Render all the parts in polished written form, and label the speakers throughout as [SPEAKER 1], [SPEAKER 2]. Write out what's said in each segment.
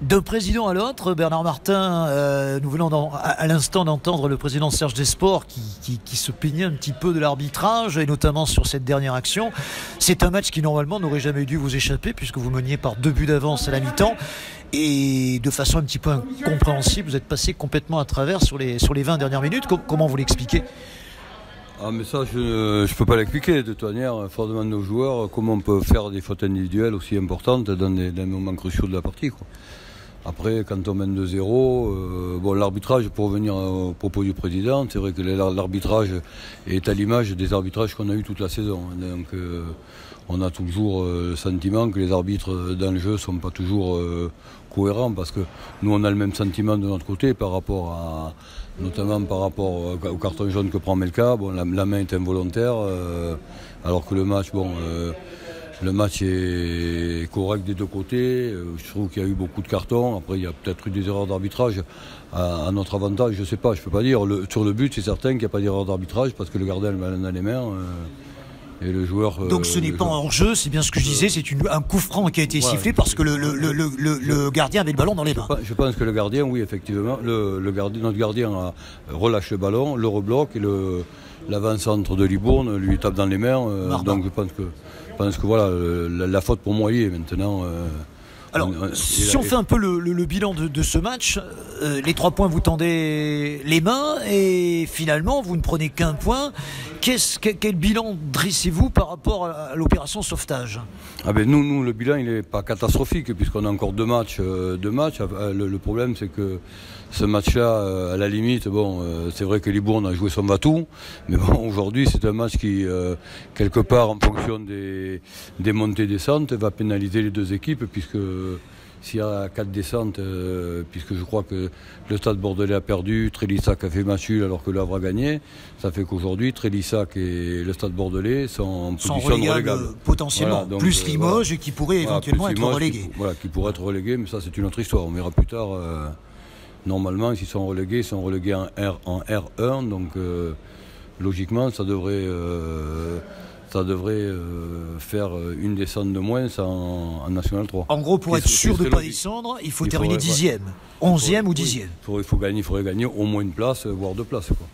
[SPEAKER 1] D'un président à l'autre, Bernard Martin, nous venons à l'instant d'entendre le président Serge Desport qui se plaignait un petit peu de l'arbitrage, et notamment sur cette dernière action. C'est un match qui normalement n'aurait jamais dû vous échapper, puisque vous meniez par 2 buts d'avance à la mi-temps, et de façon un petit peu incompréhensible, vous êtes passé complètement à travers sur les 20 dernières minutes. Comment vous l'expliquez ?
[SPEAKER 2] Ah, mais ça, je ne peux pas l'expliquer. De toute manière, il faut demander aux joueurs comment on peut faire des fautes individuelles aussi importantes dans des moments cruciaux de la partie, quoi. Après, quand on mène 2-0, bon, l'arbitrage, pour revenir au propos du président, c'est vrai que l'arbitrage est à l'image des arbitrages qu'on a eu toute la saison. Donc, on a toujours le sentiment que les arbitres dans le jeu ne sont pas toujours cohérents, parce que nous, on a le même sentiment de notre côté notamment par rapport au carton jaune que prend Melka. Bon, la main est involontaire, alors que le match, le match est correct des deux côtés. Je trouve qu'il y a eu beaucoup de cartons. Après, il y a peut-être eu des erreurs d'arbitrage à notre avantage. Je ne sais pas, je ne peux pas dire. Sur le but, c'est certain qu'il n'y a pas d'erreur d'arbitrage, parce que le gardien a le ballon dans les mains. Et le joueur.
[SPEAKER 1] Donc ce n'est pas en jeu, c'est bien ce que je disais, c'est un coup franc qui a été sifflé parce que le gardien avait le ballon dans les mains.
[SPEAKER 2] Je pense que le gardien, oui, effectivement, notre gardien relâche le ballon, le rebloque, et l'avant-centre de Libourne lui tape dans les mains. Donc je pense que voilà, la faute pour moi y est maintenant.
[SPEAKER 1] Alors, si on fait un peu le bilan de ce match, les 3 points vous tendez les mains et finalement vous ne prenez qu'un point. Quel bilan dressez-vous par rapport à l'opération sauvetage ?
[SPEAKER 2] Nous, le bilan il n'est pas catastrophique, puisqu'on a encore 2 matchs. Le problème, c'est que ce match-là, à la limite, c'est vrai que Libourne a joué son va-tout, mais aujourd'hui c'est un match qui, quelque part, en fonction des montées-descentes, va pénaliser les 2 équipes, puisque s'il y a 4 descentes, puisque je crois que le Stade Bordelais a perdu, Trélissac a fait match nul alors que le Havre a gagné, ça fait qu'aujourd'hui Trélissac et le Stade Bordelais sont en position de relégable.
[SPEAKER 1] Potentiellement, voilà, donc, plus Limoges, et qui pourrait éventuellement être relégué.
[SPEAKER 2] Qui pourrait être relégué, mais ça c'est une autre histoire, on verra plus tard. Normalement, s'ils sont relégués, en R1, donc logiquement ça devrait faire une descente de moins en National 3.
[SPEAKER 1] En gros, pour être sûr de ne pas descendre, il faut terminer 10e, 11e ou 10e.
[SPEAKER 2] Il faudrait gagner au moins une place, voire 2 places, quoi.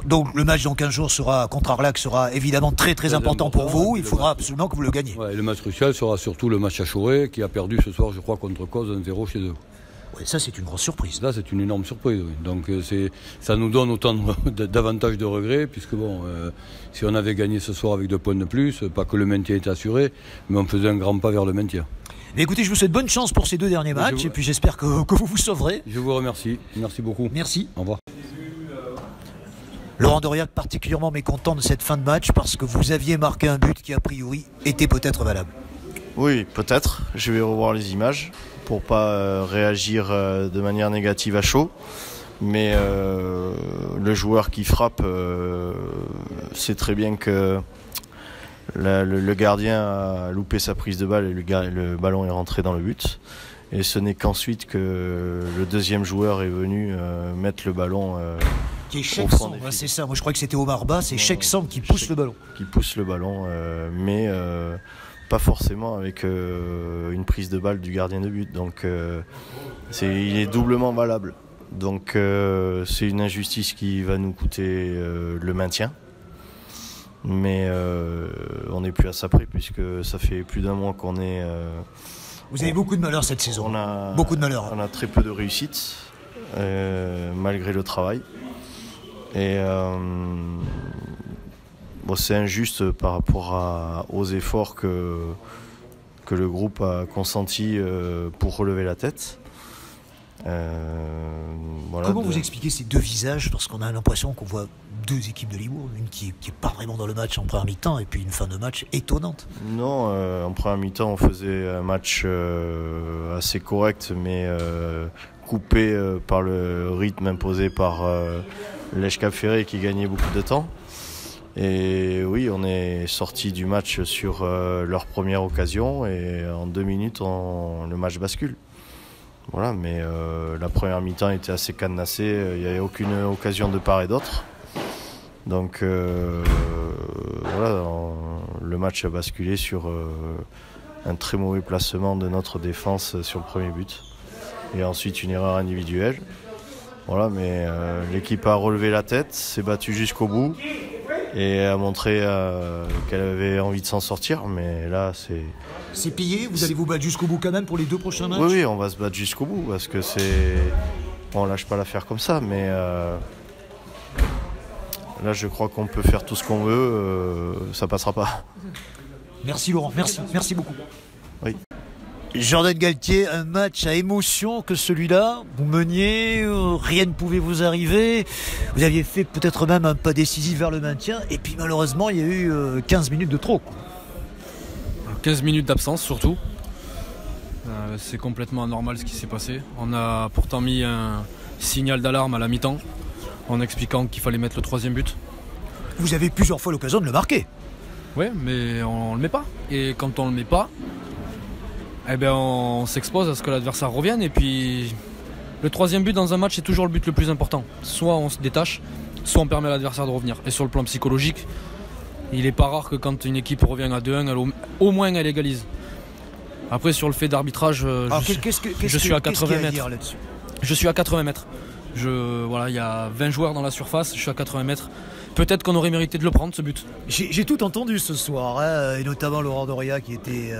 [SPEAKER 1] Donc le match dans 15 jours contre Arlac sera évidemment très important pour vous. Il faudra absolument que vous le gagniez.
[SPEAKER 2] Ouais, et le match crucial sera surtout le match à Choré, qui a perdu ce soir, je crois, contre Cause 1-0 chez eux.
[SPEAKER 1] Oui, ça c'est une grosse surprise.
[SPEAKER 2] Là c'est une énorme surprise, oui. Donc ça nous donne autant davantage de regrets, puisque si on avait gagné ce soir avec 2 points de plus, pas que le maintien était assuré, mais on faisait un grand pas vers le maintien.
[SPEAKER 1] Mais écoutez, je vous souhaite bonne chance pour ces 2 derniers matchs, et puis j'espère que vous sauverez.
[SPEAKER 2] Je vous remercie, merci beaucoup.
[SPEAKER 1] Merci.
[SPEAKER 2] Au revoir.
[SPEAKER 1] Laurent Dauriac, particulièrement mécontent de cette fin de match, parce que vous aviez marqué un but qui a priori était peut-être valable.
[SPEAKER 3] Oui, peut-être. Je vais revoir les images pour pas réagir de manière négative à chaud. Mais le joueur qui frappe sait très bien que le gardien a loupé sa prise de balle et le ballon est rentré dans le but. Et ce n'est qu'ensuite que le deuxième joueur est venu mettre le ballon
[SPEAKER 1] qui est Cheikh-Samb, c'est ça. Moi je crois que c'était Omar Ba, c'est Cheikh-Samb qui pousse le ballon.
[SPEAKER 3] Qui pousse le ballon, mais pas forcément avec une prise de balle du gardien de but. Donc il est doublement valable. Donc c'est une injustice qui va nous coûter le maintien. Mais on n'est plus à ça près, puisque ça fait plus d'1 mois qu'on est...
[SPEAKER 1] Vous avez beaucoup de malheur cette saison. Beaucoup de malheur.
[SPEAKER 3] On a très peu de réussite, malgré le travail. Et c'est injuste par rapport aux efforts que le groupe a consentis pour relever la tête.
[SPEAKER 1] Comment vous expliquez ces 2 visages, parce qu'on a l'impression qu'on voit 2 équipes de Libourne, une qui est pas vraiment dans le match en première mi-temps, et puis une fin de match étonnante.
[SPEAKER 3] Non, en première mi-temps on faisait un match assez correct, mais coupé par le rythme imposé par l'Èche Cap Ferré, qui gagnait beaucoup de temps. Et oui, on est sorti du match sur leur première occasion, et en 2 minutes le match bascule. Voilà, mais la première mi-temps était assez cadenassée, il n'y avait aucune occasion de part et d'autre. Donc le match a basculé sur un très mauvais placement de notre défense sur le premier but. et ensuite une erreur individuelle. Voilà, mais l'équipe a relevé la tête, s'est battue jusqu'au bout et a montré qu'elle avait envie de s'en sortir. Mais là,
[SPEAKER 1] c'est pillé. Vous allez vous battre jusqu'au bout quand même pour les 2 prochains matchs?
[SPEAKER 3] Oui, on va se battre jusqu'au bout parce que on lâche pas l'affaire comme ça. Mais là, je crois qu'on peut faire tout ce qu'on veut, ça passera pas.
[SPEAKER 1] Merci Laurent, merci beaucoup.
[SPEAKER 3] Oui.
[SPEAKER 1] Jordan Galtier, un match à émotion que celui-là, vous meniez, rien ne pouvait vous arriver, vous aviez fait peut-être même un pas décisif vers le maintien, et puis malheureusement il y a eu 15 minutes de trop.
[SPEAKER 4] 15 minutes d'absence surtout, c'est complètement anormal ce qui s'est passé. On a pourtant mis un signal d'alarme à la mi-temps en expliquant qu'il fallait mettre le 3e but.
[SPEAKER 1] Vous avez plusieurs fois l'occasion de le marquer.
[SPEAKER 4] Oui, mais on le met pas, et quand on le met pas, eh ben on s'expose à ce que l'adversaire revienne, et puis le 3e but dans un match c'est toujours le but le plus important. Soit on se détache, soit on permet à l'adversaire de revenir. Et sur le plan psychologique, il n'est pas rare que quand une équipe revient à 2-1, au moins elle égalise. Après sur le fait d'arbitrage, je suis à 80 mètres. Je suis à 80 mètres. Voilà, il y a 20 joueurs dans la surface, je suis à 80 mètres. Peut-être qu'on aurait mérité de le prendre ce but.
[SPEAKER 1] J'ai tout entendu ce soir, hein, et notamment Laurent Doria qui était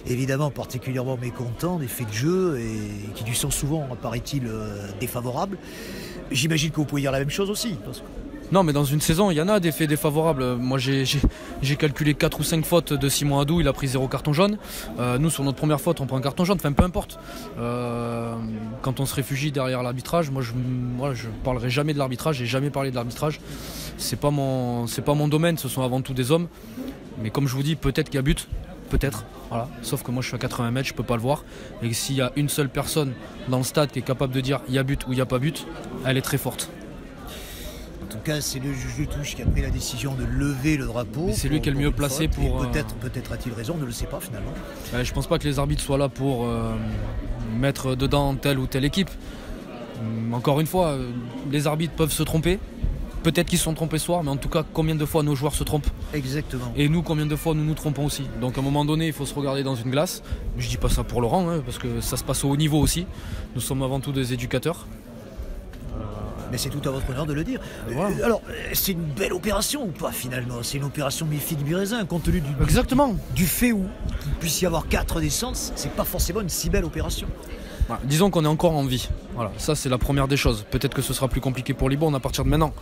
[SPEAKER 1] évidemment particulièrement mécontent des faits de jeu et qui lui sont souvent, paraît-il, défavorables. J'imagine que vous pouvez dire la même chose aussi.
[SPEAKER 4] Non, mais dans une saison, il y en a des faits défavorables. Moi, j'ai calculé 4 ou 5 fautes de Simon Hadou, il a pris 0 carton jaune. Nous, sur notre première faute, on prend un carton jaune, enfin peu importe. Quand on se réfugie derrière l'arbitrage, moi, je parlerai jamais de l'arbitrage, j'ai jamais parlé de l'arbitrage. C'est pas mon domaine, ce sont avant tout des hommes. Mais comme je vous dis, peut-être qu'il y a but, peut-être. Voilà. Sauf que moi, je suis à 80 mètres, je peux pas le voir. Et s'il y a une seule personne dans le stade qui est capable de dire il y a but ou il n'y a pas but, elle est très forte.
[SPEAKER 1] En tout cas, c'est le juge de touche qui a pris la décision de lever le drapeau.
[SPEAKER 4] Mais c'est lui qui est le mieux placé pour.
[SPEAKER 1] Peut-être a-t-il raison, on ne le sait pas finalement.
[SPEAKER 4] Je pense pas que les arbitres soient là pour mettre dedans telle ou telle équipe. Encore une fois, les arbitres peuvent se tromper. Peut-être qu'ils se sont trompés ce soir, mais en tout cas, combien de fois nos joueurs se trompent?
[SPEAKER 1] Exactement.
[SPEAKER 4] Et nous, combien de fois nous nous trompons aussi? Donc à un moment donné, il faut se regarder dans une glace. Je dis pas ça pour Laurent, hein, parce que ça se passe au haut niveau aussi. Nous sommes avant tout des éducateurs.
[SPEAKER 1] Mais c'est tout à votre honneur de le dire. Voilà. Alors, c'est une belle opération ou pas finalement? C'est une opération mi-figue mi-raisin, compte tenu du fait où il puisse y avoir 4 descentes, c'est pas forcément une si belle opération.
[SPEAKER 4] Voilà, disons qu'on est encore en vie. Voilà, ça c'est la première des choses. Peut-être que ce sera plus compliqué pour Libourne à partir de maintenant.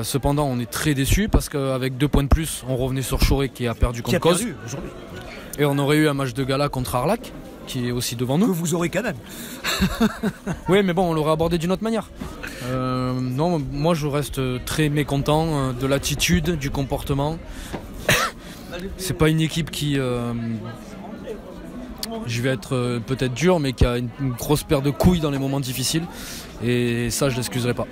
[SPEAKER 4] Cependant, on est très déçus parce qu'avec 2 points de plus, on revenait sur Choré qui a perdu contre Cause. Et on aurait eu un match de gala contre Arlac, qui est aussi devant nous.
[SPEAKER 1] Que vous aurez quand même.
[SPEAKER 4] Oui, mais bon, on l'aurait abordé d'une autre manière. Non, moi je reste très mécontent de l'attitude, du comportement. C'est pas une équipe qui... je vais être peut-être dur, mais qui a une grosse paire de couilles dans les moments difficiles. Et ça, je l'excuserai pas.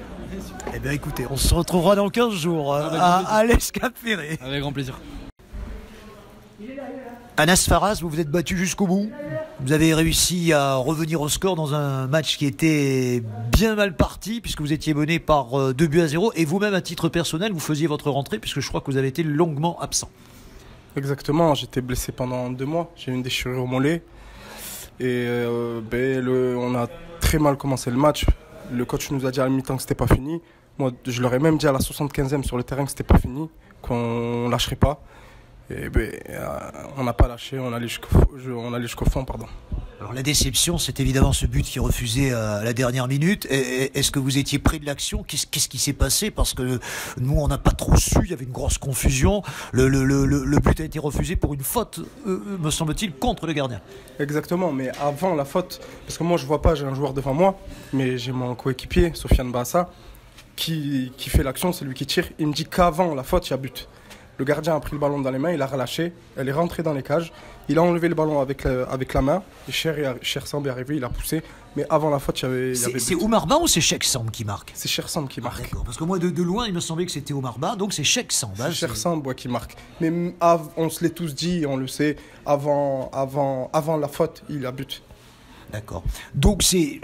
[SPEAKER 1] Eh bien écoutez, on se retrouvera dans 15 jours à l'Escap-Ferré.
[SPEAKER 4] Avec grand plaisir.
[SPEAKER 1] Anas Faraz, vous vous êtes battu jusqu'au bout. Vous avez réussi à revenir au score dans un match qui était bien mal parti, puisque vous étiez mené par 2-0. Et vous-même, à titre personnel, vous faisiez votre rentrée, puisque je crois que vous avez été longuement absent.
[SPEAKER 5] Exactement, j'étais blessé pendant 2 mois. J'ai eu une déchirure au mollet. Et on a très mal commencé le match. Le coach nous a dit à la mi-temps que c'était pas fini. Moi, je leur ai même dit à la 75e sur le terrain que c'était pas fini, qu'on lâcherait pas. Et on n'a pas lâché, on allait jusqu'au fond.
[SPEAKER 1] Alors la déception, c'est évidemment ce but qui est refusé à la dernière minute. Est-ce que vous étiez près de l'action? Qu'est-ce qui s'est passé? Parce que nous, on n'a pas trop su, il y avait une grosse confusion. Le but a été refusé pour une faute, me semble-t-il, contre le gardien.
[SPEAKER 5] Exactement, mais avant la faute, parce que moi je vois pas, j'ai un joueur devant moi, mais j'ai mon coéquipier, Sofiane Bassa, qui fait l'action, c'est lui qui tire. Il me dit qu'avant la faute, il y a but. Le gardien a pris le ballon dans les mains, il a relâché, elle est rentrée dans les cages, il a enlevé le ballon avec la main, et Cher Samb est arrivé, il a poussé, mais avant la faute, il y avait
[SPEAKER 1] c'est Oumar Ba ou c'est Cheikh Samb qui marque?
[SPEAKER 5] C'est Cher Samb qui marque.
[SPEAKER 1] D'accord, parce que moi de loin, il me semblait que c'était Oumar Ba, donc c'est Cheikh Samb.
[SPEAKER 5] C'est Cher Samb qui marque. Mais on se l'est tous dit, on le sait, avant la faute, il a but.
[SPEAKER 1] D'accord. Donc c'est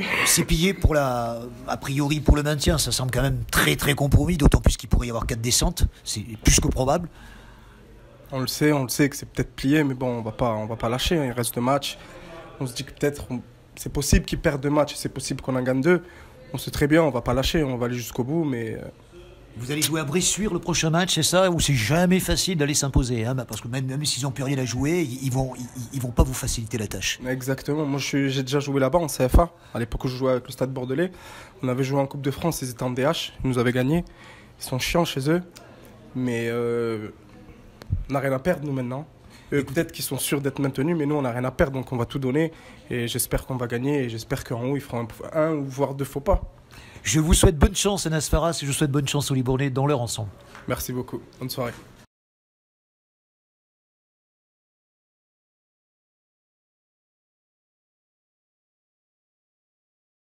[SPEAKER 1] pillé a priori pour le maintien, ça semble quand même très très compromis, d'autant plus qu'il pourrait y avoir 4 descentes, c'est plus que probable.
[SPEAKER 5] On le sait que c'est peut-être plié, mais bon, on va pas lâcher, il reste 2 matchs. On se dit que peut-être c'est possible qu'ils perdent 2 matchs, c'est possible qu'on en gagne 2. On sait très bien, on va pas lâcher, on va aller jusqu'au bout, mais...
[SPEAKER 1] Vous allez jouer à Bressuire le prochain match, c'est ça? Où c'est jamais facile d'aller s'imposer, hein? Parce que même s'ils n'ont plus rien à jouer, ils vont pas vous faciliter la tâche.
[SPEAKER 5] Exactement, moi j'ai déjà joué là-bas en CFA, à l'époque où je jouais avec le Stade Bordelais. On avait joué en Coupe de France, ils étaient en DH, ils nous avaient gagné. Ils sont chiants chez eux, mais on n'a rien à perdre nous maintenant. Eux, peut-être qu'ils sont sûrs d'être maintenus, mais nous on n'a rien à perdre, donc on va tout donner. Et j'espère qu'on va gagner, et j'espère qu'en haut ils feront un ou voire 2 faux pas.
[SPEAKER 1] Je vous souhaite bonne chance, Anas Faras, et je souhaite bonne chance aux Libournais dans leur ensemble.
[SPEAKER 5] Merci beaucoup, bonne soirée.